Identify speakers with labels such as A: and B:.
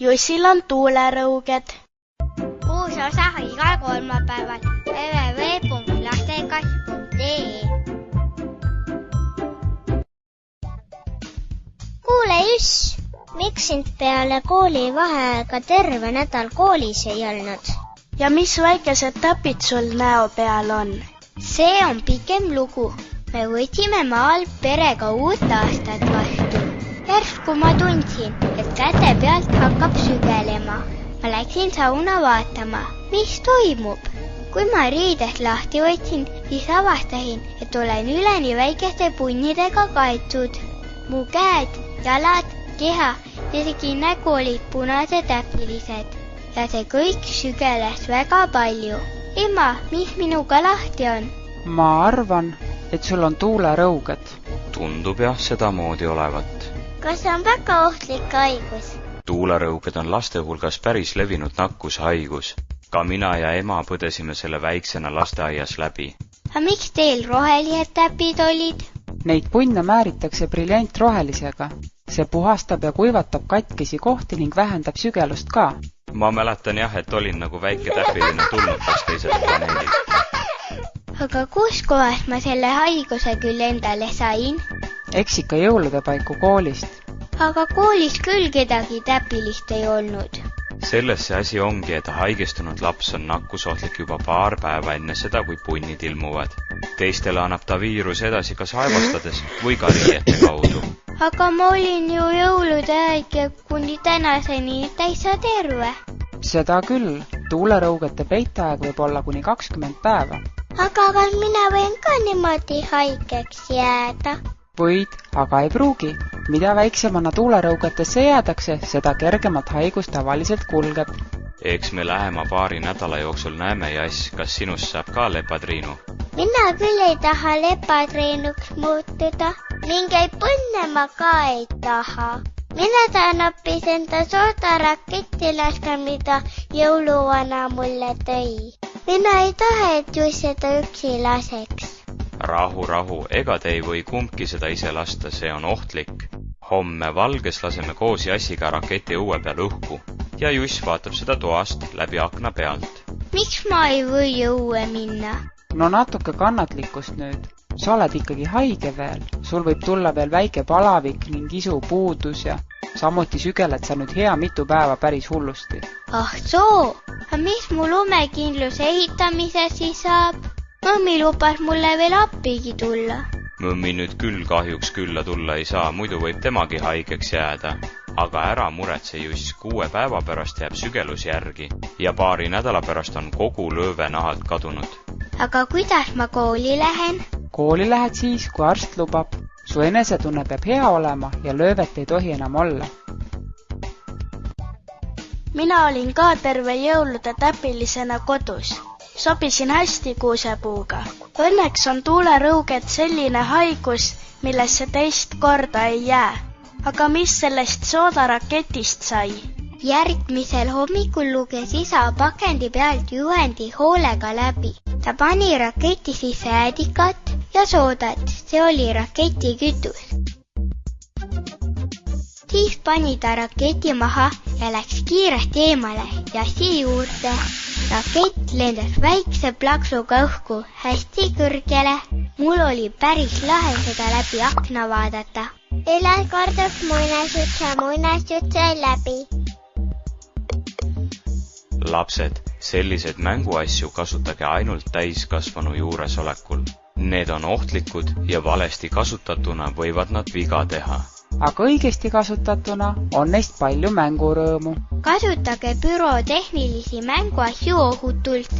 A: Jussil on tuulerõuged.
B: Uus osa igal kolmapäeval www.lastekass.ee.
C: Kuule Juss, miks sind peale koolivaheaega terve nädal koolis ei olnud?
A: Ja mis väikesed täpid sul näo peal on?
B: See on pikem lugu. Me võtsime maal perega uut aastat vastu. Järsku ma tundsin, et käte pealt hakkab sügelema. Ma läksin sauna vaatama, mis toimub. Kui ma riidest lahti võtsin, siis avastasin, et olen üleni väikeste punnidega kaetud. Mu käed, jalad, keha ja isegi nägu olid punase täpilised. Ja see kõik sügeles väga palju. Ema, mis minuga lahti on?
D: Ma arvan, et sul on tuulerõuged.
E: Tundub jah sedamoodi olevat.
C: Kas on väga ohtlik haigus?
E: Tuulerõuged on laste hulgas päris levinud nakkushaigus. Ka mina ja ema põdesime selle väiksena lasteaias läbi.
B: Aga miks teil rohelised täpid olid?
D: Neid punne määritakse briljantrohelisega. See puhastab ja kuivatab katkisi kohti ning vähendab sügelust ka.
E: Ma mäletan jah, et olin nagu väike täpiline tulnud kas teiselt planeedilt.
B: Aga kus kohas ma selle haiguse küll endale sain?
D: Eks ikka jõulude paiku koolist.
B: Aga koolis küll kedagi täpilist ei olnud.
E: Selles see asi ongi, et haigestunud laps on nakkusohtlik juba paar päeva enne seda, kui punnid ilmuvad. Teistele annab ta viirus edasi kas aevastades või ka riiete kaudu.
B: Aga ma olin ju jõulude haige kuni tänaseni täitsa terve.
D: Seda küll. Tuulerõugete peiteaeg võib olla kuni 20 päeva.
C: Aga kas mina võin ka niimoodi haigeks jääda?
D: Võid, aga ei pruugi. Mida väiksemana tuulerõugetesse jäädakse, seda kergemat haigus tavaliselt kulgeb.
E: Eks me lähema paari nädala jooksul näeme, Jass, kas sinust saab ka lepatriinu?
C: Mina küll ei taha lepatriinuks muutuda. Mingeid põnne ma ka ei taha. Mina tahan hoopis enda soodaraketti laska, mida jõuluvana mulle tõi. Mina ei taha, et Juss seda üksi laseks.
E: Rahu, ega te ei või kumbki seda ise lasta, see on ohtlik. Homme valges laseme koos Jassiga raketi õue peal õhku ja Juss vaatab seda toast läbi akna pealt.
B: Miks ma ei või õue minna?
D: No natuke kannatlikkust nüüd. Sa oled ikkagi haige veel. Sul võib tulla veel väike palavik ning isupuudus ja samuti sügeled sa nüüd hea mitu päeva päris hullusti.
B: Ah soo, mis mu lumekindluse ehitamise siis saab? Mõmmi lubas mulle veel appigi tulla.
E: Mõmmi nüüd küll kahjuks külla tulla ei saa, muidu võib temagi haigeks jääda. Aga ära muretse, Juss, 6 päeva pärast jääb sügelus järgi ja paari nädala pärast on kogu lööve nahalt kadunud.
B: Aga kuidas ma kooli lähen?
D: Kooli lähed siis, kui arst lubab. Su enesetunne peab hea olema ja löövet ei tohi enam olla.
A: Mina olin ka terve jõulude täpilisena kodus. Sobisin hästi kuusepuuga. Õnneks on tuulerõuged selline haigus, millesse teist korda ei jää. Aga mis sellest soodaraketist sai?
B: Järgmisel hommikul luges isa pakendi pealt juhendi hoolega läbi. Ta pani raketi sisse äädikat ja soodat. See oli raketi kütus. Siis pani ta raketi maha ja läks kiiresti eemale Jassi juurde. Rakett lendas väikse plaksuga õhku hästi kõrgele. Mul oli päris lahe seda läbi akna vaadata.
C: Elas kordub muinasjutt sai läbi.
E: Lapsed, sellised mänguasju kasutage ainult täiskasvanu juuresolekul. Need on ohtlikud ja valesti kasutatuna võivad nad viga teha.
D: Aga õigesti kasutatuna on neist palju mängurõõmu.
B: Kasutage bürotehnilisi mänguasju ohutult.